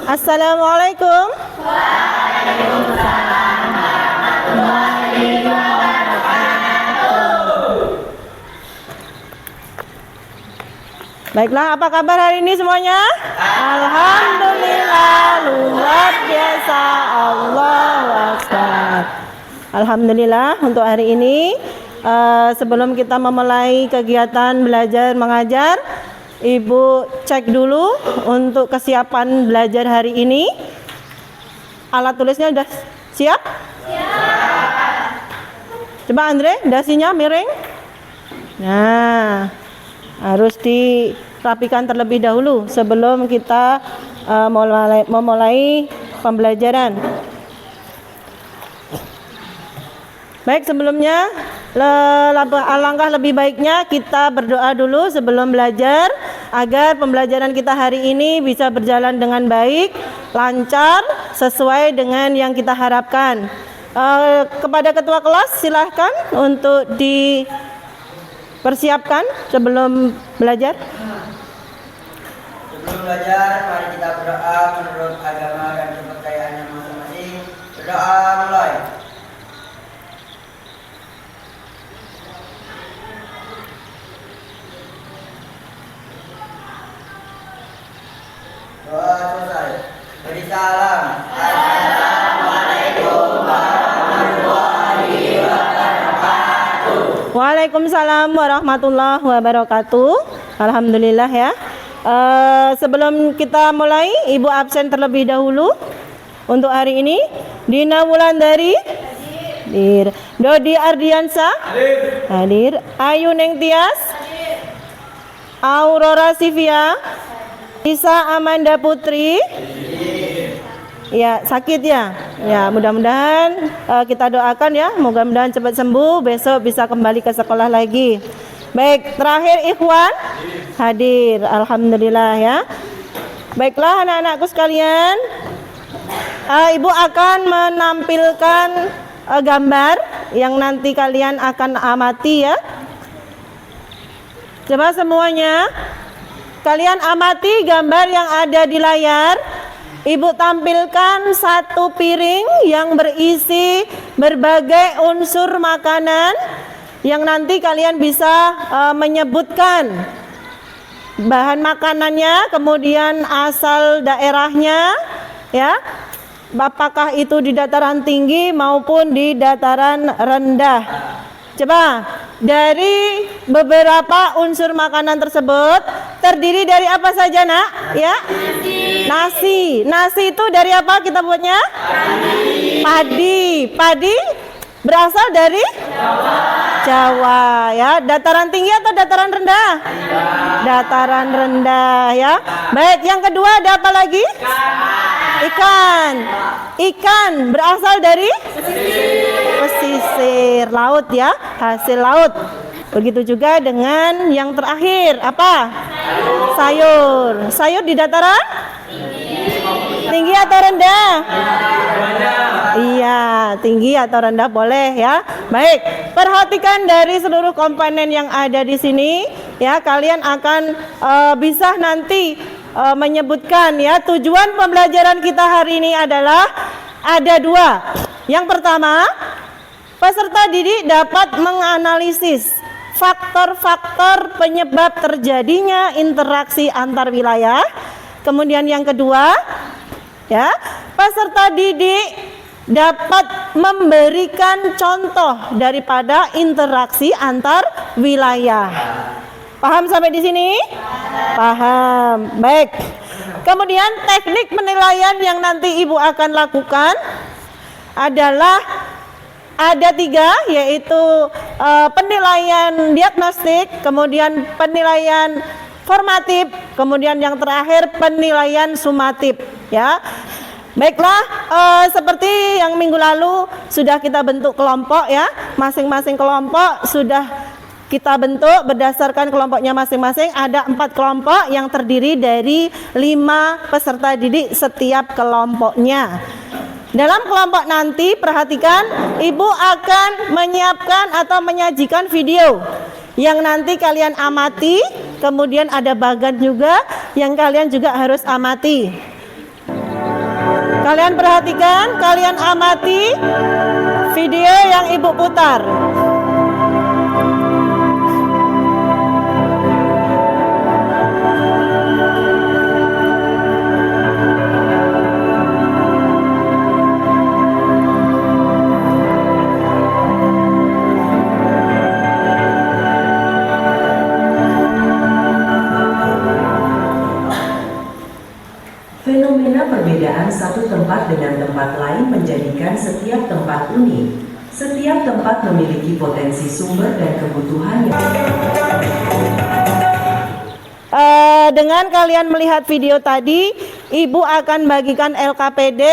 Assalamualaikum. Baiklah, apa kabar hari ini semuanya? Alhamdulillah, luar biasa, Allahu Akbar. Alhamdulillah untuk hari ini. Sebelum kita memulai kegiatan belajar mengajar, Ibu cek dulu untuk kesiapan belajar hari ini. Alat tulisnya sudah siap? Siap. Coba Andre, dasinya miring. Nah, harus dirapikan terlebih dahulu sebelum kita memulai pembelajaran. Baik, sebelumnya alangkah lebih baiknya kita berdoa dulu sebelum belajar agar pembelajaran kita hari ini bisa berjalan dengan baik, lancar, sesuai dengan yang kita harapkan. Kepada ketua kelas silahkan untuk dipersiapkan sebelum belajar. Sebelum belajar, mari kita berdoa menurut agama dan kepercayaannya masing-masing. Berdoa mulai. Doa selesai. Beri salam. Assalamualaikum warahmatullahi wabarakatuh. Waalaikumsalam warahmatullahi wabarakatuh. Alhamdulillah ya. Sebelum kita mulai, Ibu absen terlebih dahulu untuk hari ini. Dina Wulandari hadir. Dodi Ardiansa hadir. Ayu Neng Tias hadir. Aurora Sivia, Isa Amanda Putri. Ya, sakit ya. Ya, mudah-mudahan kita doakan ya, mudah-mudahan cepat sembuh, besok bisa kembali ke sekolah lagi. Baik, terakhir Ikhwan hadir. Alhamdulillah ya. Baiklah anak-anakku sekalian, Ibu akan menampilkan gambar yang nanti kalian akan amati ya. Coba semuanya kalian amati gambar yang ada di layar. Ibu tampilkan satu piring yang berisi berbagai unsur makanan yang nanti kalian bisa menyebutkan bahan makanannya, kemudian asal daerahnya ya. Apakah itu di dataran tinggi maupun di dataran rendah. Coba, dari beberapa unsur makanan tersebut terdiri dari apa saja, Nak? Ya? Nasi. Nasi itu dari apa kita buatnya? Padi. Padi berasal dari Jawa ya. Dataran tinggi atau dataran rendah? Dataran rendah ya. Baik, yang kedua ada apa lagi? Ikan. Ikan berasal dari pesisir laut ya, hasil laut. Begitu juga dengan yang terakhir apa? Sayur. Sayur di dataran tinggi atau rendah? Iya, tinggi atau rendah boleh ya. Baik, perhatikan dari seluruh komponen yang ada di sini ya. Kalian akan bisa nanti menyebutkan ya. Tujuan pembelajaran kita hari ini adalah ada dua. Yang pertama, peserta didik dapat menganalisis faktor-faktor penyebab terjadinya interaksi antar wilayah. Kemudian yang kedua, ya, peserta didik dapat memberikan contoh daripada interaksi antar wilayah. Paham sampai di sini? Paham. Baik. Kemudian teknik penilaian yang nanti Ibu akan lakukan adalah ada 3, yaitu penilaian diagnostik, kemudian penilaian formatif, kemudian yang terakhir penilaian sumatif ya. Baiklah, seperti yang minggu lalu sudah kita bentuk kelompok ya. Masing-masing kelompok sudah kita bentuk berdasarkan kelompoknya masing-masing. Ada 4 kelompok yang terdiri dari 5 peserta didik setiap kelompoknya. Dalam kelompok nanti perhatikan, Ibu akan menyiapkan atau menyajikan video yang nanti kalian amati. Kemudian ada bagan juga yang kalian juga harus amati. Kalian perhatikan, kalian amati video yang Ibu putar. Fenomena perbedaan satu tempat dengan tempat lain menjadikan setiap tempat unik. Setiap tempat memiliki potensi sumber dan kebutuhan yang Dengan kalian melihat video tadi, Ibu akan bagikan LKPD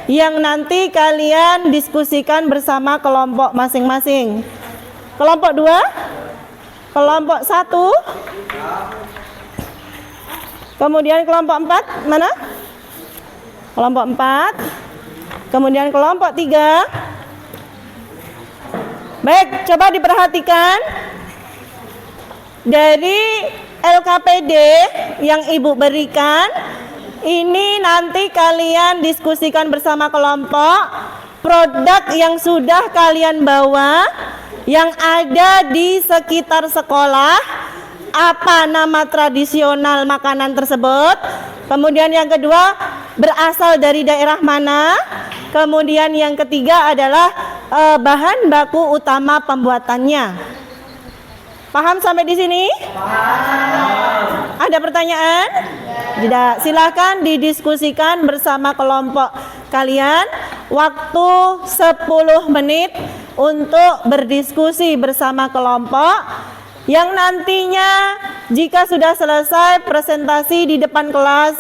yang nanti kalian diskusikan bersama kelompok masing-masing. Kelompok 2, kelompok 1, kemudian kelompok 4, mana? Kelompok 4, kemudian kelompok 3. Baik, coba diperhatikan. Dari LKPD yang Ibu berikan, ini nanti kalian diskusikan bersama kelompok produk yang sudah kalian bawa, yang ada di sekitar sekolah, apa nama tradisional makanan tersebut. Kemudian yang kedua, berasal dari daerah mana. Kemudian yang ketiga adalah bahan baku utama pembuatannya. Paham sampai di sini? Paham. Ada pertanyaan? Tidak. Silakan didiskusikan bersama kelompok kalian. Waktu 10 menit untuk berdiskusi bersama kelompok, yang nantinya jika sudah selesai presentasi di depan kelas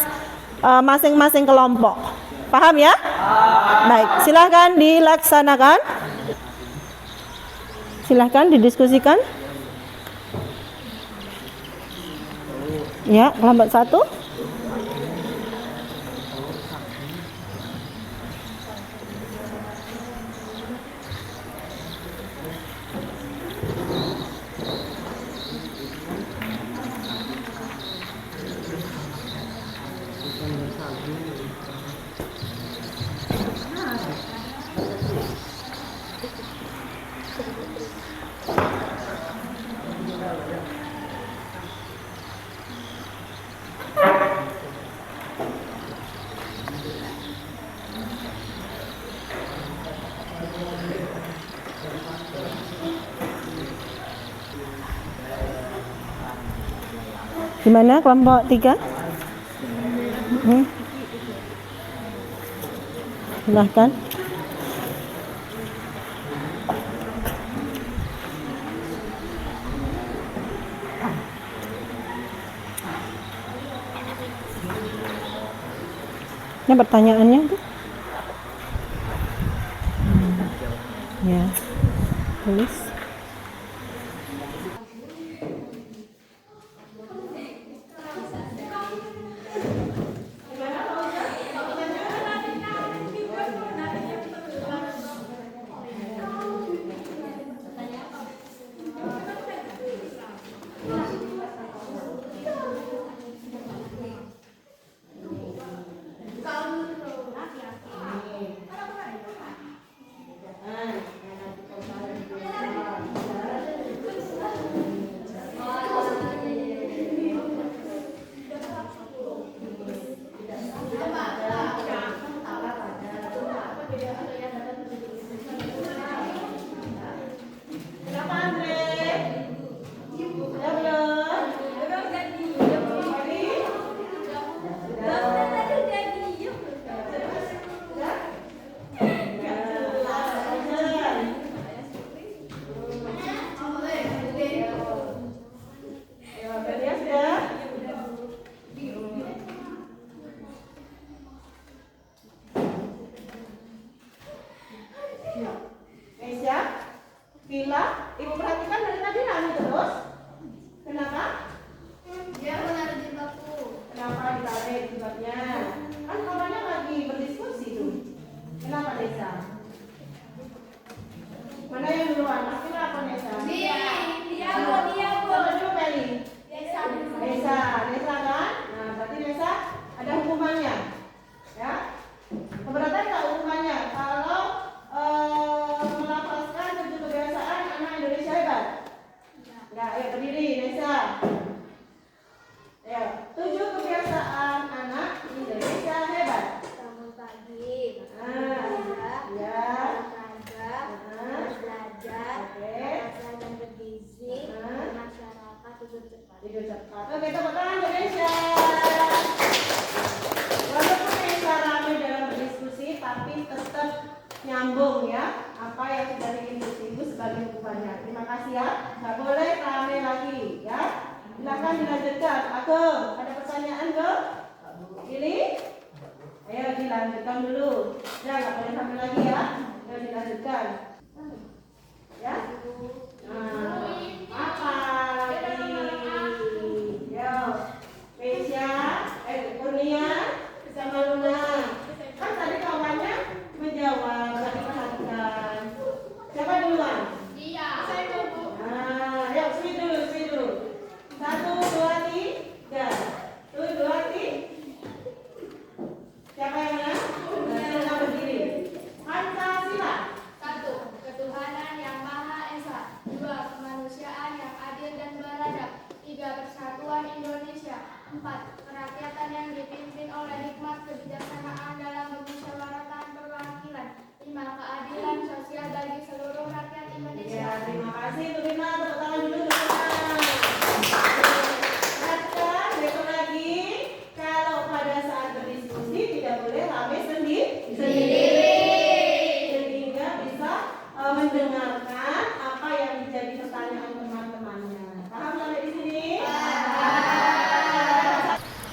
masing-masing kelompok. Paham ya? Baik, silahkan dilaksanakan. Silahkan didiskusikan. Ya, kelompok 1. Gimana kelompok 3? Silahkan. Ini pertanyaannya tuh. Ya, tulis. menyambung ya apa yang sudah ibu sebagai bukuannya. Terima kasih ya. Nggak boleh rame lagi ya. Silakan dilanjutkan. Ageng, ada pertanyaan ke? Ini? Ayo dilanjutkan dulu. Ya, nggak boleh sampai lagi ya. Ayo dilanjutkan. Ya. Nah, apa lagi? Yo, Mesya, Kurnia, sama Luna. Kan tadi kawannya menjawab, tadi perhatikan. Siapa duluan? Iya, saya dulu. Nah, yuk sweet dulu. 1, 2, 3. 1, 2, 3. Siapa yang mana? Silakan berdiri. Pancasila. 1. Ketuhanan yang Maha Esa. 2. Kemanusiaan yang adil dan beradab. 3. Persatuan Indonesia. 4. Kerakyatan yang dipimpin oleh hikmat kebijaksanaan dalam permusyawaratan perwakilan. 5. Keadilan sosial bagi seluruh rakyat Indonesia. Ya, terima kasih. Terima tepuk tangan dulu. Perhatikan, besok lagi kalau pada saat berdiskusi tidak boleh rame sendiri. Sehingga bisa mendengarkan apa yang menjadi pertanyaan teman-temannya. Paham sampai di sini?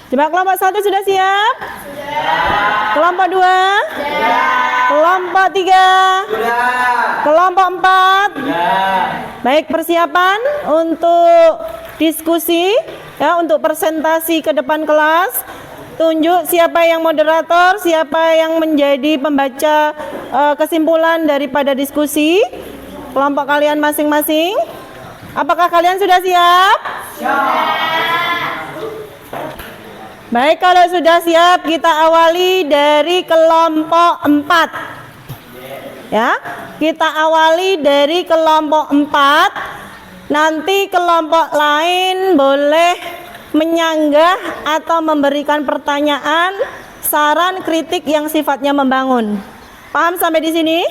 Coba kelompok 1 sudah siap? Sudah. Kelompok 2? Sudah. Kelompok 3? Sudah. Kelompok 4? Sudah. Baik, persiapan untuk diskusi ya, untuk presentasi ke depan kelas. Tunjuk siapa yang moderator, siapa yang menjadi pembaca kesimpulan daripada diskusi kelompok kalian masing-masing. Apakah kalian sudah siap? Baik, kalau sudah siap kita awali dari kelompok 4. Ya, kita awali dari kelompok 4. Nanti kelompok lain boleh menyanggah atau memberikan pertanyaan, saran, kritik yang sifatnya membangun. Paham sampai di sini?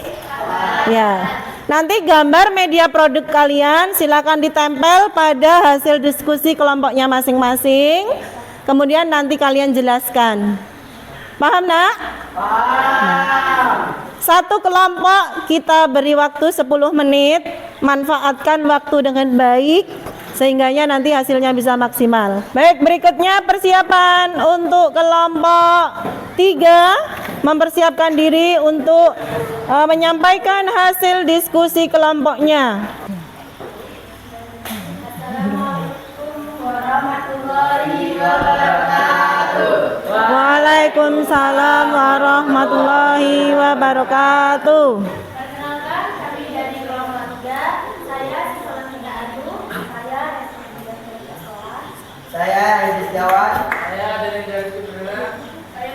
Ya. Nanti gambar media produk kalian silakan ditempel pada hasil diskusi kelompoknya masing-masing. Kemudian nanti kalian jelaskan. Paham, Nak? Paham. Satu kelompok kita beri waktu 10 menit. Manfaatkan waktu dengan baik sehingganya nanti hasilnya bisa maksimal. Baik, berikutnya persiapan untuk kelompok 3 mempersiapkan diri untuk menyampaikan hasil diskusi kelompoknya. Waalaikumsalam warahmatullahi wabarakatuh. Perkenalkan, kami dari kelompok 3. Saya Siswanida Adu. Saya Resmi Sekolah. Saya Idris Jawan. Saya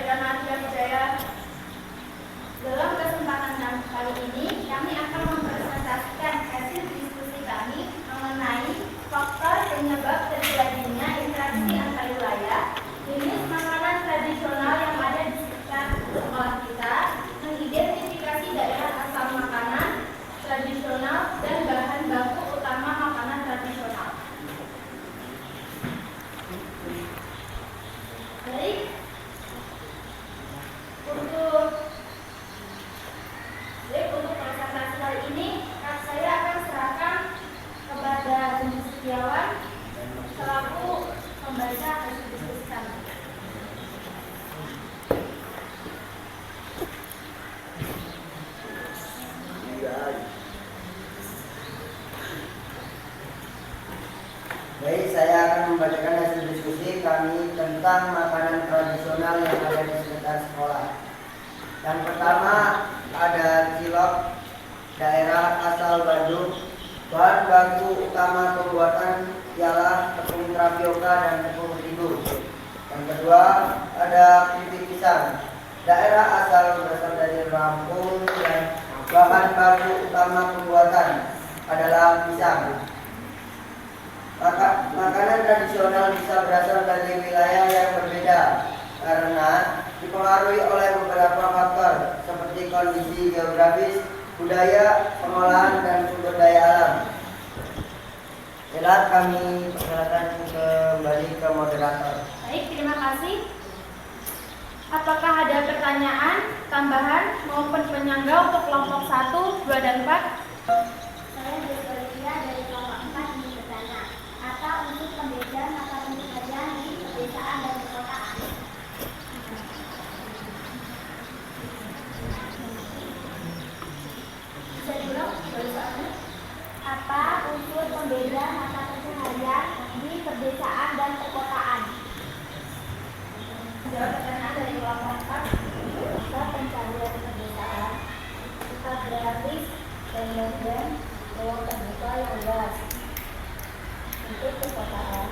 Damatia Wijaya. Dalam kesempatan kali ini, kami akan mempresentasikan hasil diskusi kami mengenai faktor penyebab terjadinya interaksi antar wilayah, jenis makanan tradisional yang ada di sekitar sekolah kita, mengidentifikasi daerah asal makanan tradisional dan bahan baku utama makanan tradisional. Baik, untuk presentasi kali ini saya akan serahkan kepada Bunda Setiawan selaku pembaca hasil diskusi kami. Baik, saya akan membacakan hasil diskusi kami tentang makanan tradisional yang ada di sekitar sekolah. Yang pertama ada cilok, daerah asal Bandung. Bahan baku utama pembuatan ialah tepung tapioka dan tepung terigu. Yang kedua ada keripik pisang, daerah asal berasal dari Lampung dan bahan baku utama pembuatan adalah pisang. Makanan tradisional bisa berasal dari wilayah yang berbeda karena dipengaruhi oleh beberapa faktor seperti kondisi geografis, budaya, pengolahan, dan sumber daya alam. Silakan kami persilakan kembali ke moderator. Baik, terima kasih. Apakah ada pertanyaan, tambahan, maupun penyangga untuk kelompok 1, 2, dan 4? Saya Victoria dari kelompok 4 ingin bertanya, apa unsur pembeda mata pencaharian di pedesaan dan perkotaan? Bisa diulang soalnya? Apa unsur pembeda mata pencaharian di pedesaan dan perkotaan? Jawab pertanyaan dari kelompok 4. Mata pencaharian di pedesaan grafis dan bagian ruang terbuka yang luas. Untuk perkotaan,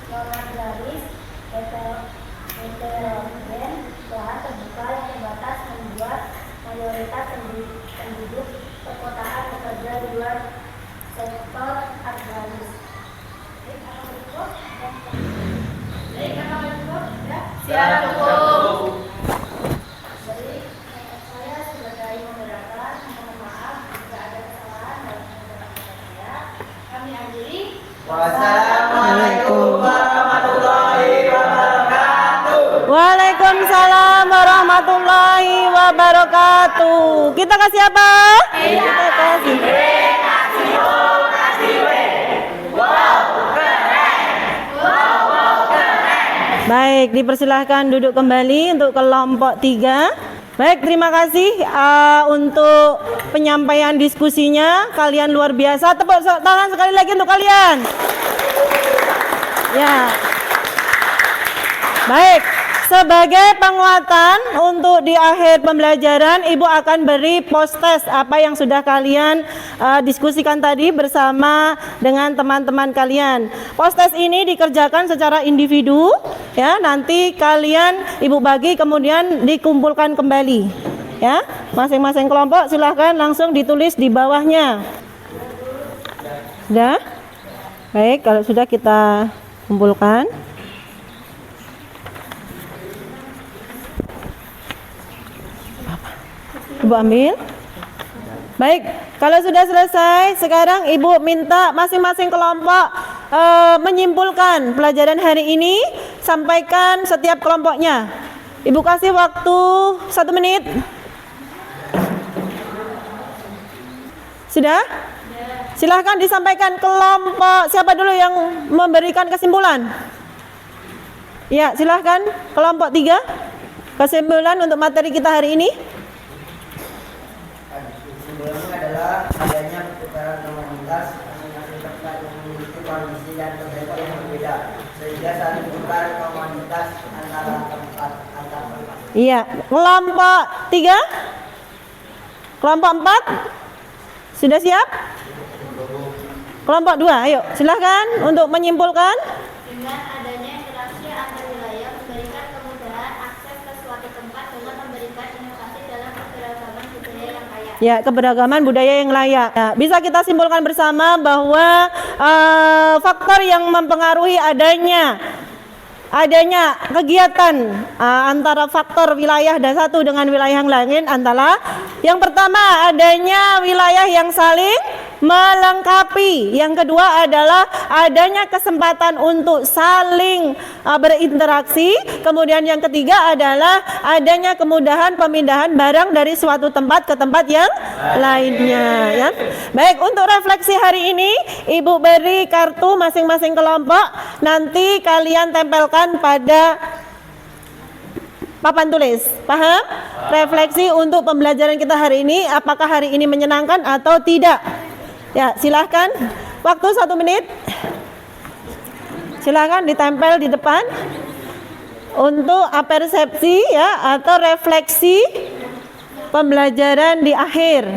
ruangan garis heterogen, lahan terbuka yang terbatas membuat mayoritas penduduk perkotaan bekerja di luar sektor agraris. Baik, apa cukup? Ya. Siap, cukup. Baik, saya sebagai moderator mohon maaf jika ada kesalahan dalam penjelasan saya. Kami akhiri. Wassalamualaikum warahmatullahi wabarakatuh. Waalaikumsalam warahmatullahi wabarakatuh. Kita kasih apa? Kita kasih. Baik, dipersilahkan duduk kembali untuk kelompok 3. Baik, terima kasih untuk penyampaian diskusinya. Kalian luar biasa. Tepuk tangan sekali lagi untuk kalian. Ya. Baik, sebagai penguatan untuk di akhir pembelajaran, Ibu akan beri post test apa yang sudah kalian diskusikan tadi bersama dengan teman-teman kalian. Post test ini dikerjakan secara individu, ya. Nanti kalian Ibu bagi kemudian dikumpulkan kembali, ya. Masing-masing kelompok silahkan langsung ditulis di bawahnya. Sudah? Baik, kalau sudah kita kumpulkan. Ibu ambil. Baik, kalau sudah selesai, sekarang Ibu minta masing-masing kelompok menyimpulkan pelajaran hari ini, sampaikan setiap kelompoknya. Ibu kasih waktu 1 menit. Sudah? Silahkan disampaikan kelompok. Siapa dulu yang memberikan kesimpulan? Ya, silahkan kelompok 3. Kesimpulan untuk materi kita hari ini. Sebelumnya adalah adanya perputaran komunitas masing-masing tempat yang memiliki kondisi dan kebiasaan yang berbeda, sehingga saling tukar komunitas antara tempat. Iya, kelompok 3, kelompok 4, sudah siap? Kelompok 2, ayo silahkan untuk menyimpulkan. Dengan adanya interaksi antar wilayah memberikan kemudahan akses ke suatu tempat dengan memberikan inovasi dalam keberagaman budaya yang kaya. Ya, keberagaman budaya yang layak. Ya, bisa kita simpulkan bersama bahwa faktor yang mempengaruhi adanya kegiatan antara faktor wilayah dan satu dengan wilayah yang lain adalah yang pertama adanya wilayah yang saling melengkapi, yang kedua adalah adanya kesempatan untuk saling berinteraksi, kemudian yang ketiga adalah adanya kemudahan pemindahan barang dari suatu tempat ke tempat yang lainnya, ya. Baik, untuk refleksi hari ini Ibu beri kartu masing-masing kelompok, nanti kalian tempelkan pada papan tulis. Paham? Refleksi untuk pembelajaran kita hari ini, apakah hari ini menyenangkan atau tidak? Ya, silahkan. Waktu 1 menit. Silahkan ditempel di depan untuk persepsi, ya, atau refleksi pembelajaran di akhir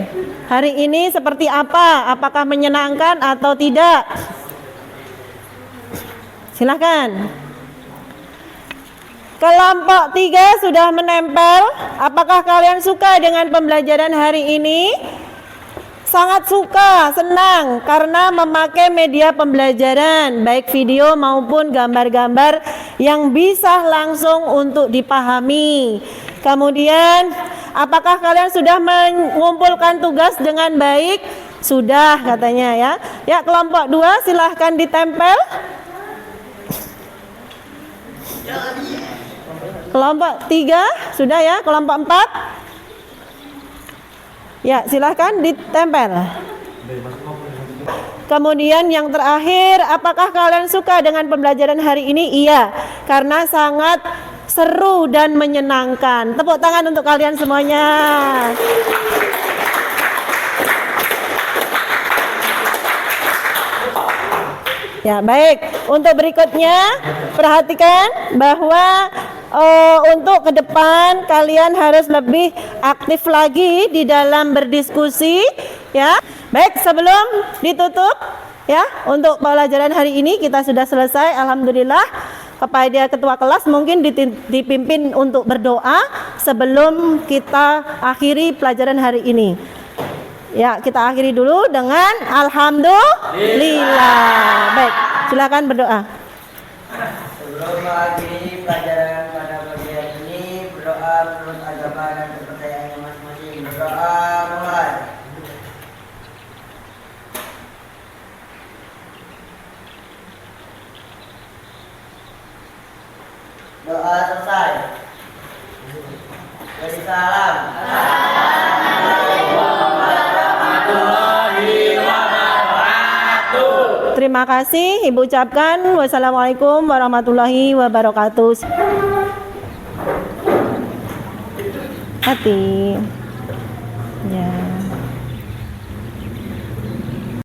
hari ini seperti apa? Apakah menyenangkan atau tidak? Silahkan. Kelompok 3 sudah menempel. Apakah kalian suka dengan pembelajaran hari ini? Sangat suka, senang karena memakai media pembelajaran, baik video maupun gambar-gambar yang bisa langsung untuk dipahami. Kemudian, apakah kalian sudah mengumpulkan tugas dengan baik? Sudah katanya, ya. Ya, kelompok 2 silahkan ditempel. Kelompok 3 sudah ya, kelompok 4. Ya, silahkan ditempel. Kemudian yang terakhir, apakah kalian suka dengan pembelajaran hari ini? Iya, karena sangat seru dan menyenangkan. Tepuk tangan untuk kalian semuanya. Ya, baik. Untuk berikutnya, perhatikan bahwa untuk ke depan kalian harus lebih aktif lagi di dalam berdiskusi, ya. Baik, sebelum ditutup, ya, untuk pelajaran hari ini kita sudah selesai, alhamdulillah. Kepada ketua kelas mungkin dipimpin untuk berdoa sebelum kita akhiri pelajaran hari ini. Ya, kita akhiri dulu dengan alhamdulillah. Baik, silakan berdoa. Sebelum mengakhiri pelajaran pada pagi hari ini, berdoa menurut agama dan kepercayaan masing-masing. Berdoa mulai. Doa selesai. Beri salam. Terima kasih, Ibu ucapkan wassalamualaikum warahmatullahi wabarakatuh. Hati. Ya.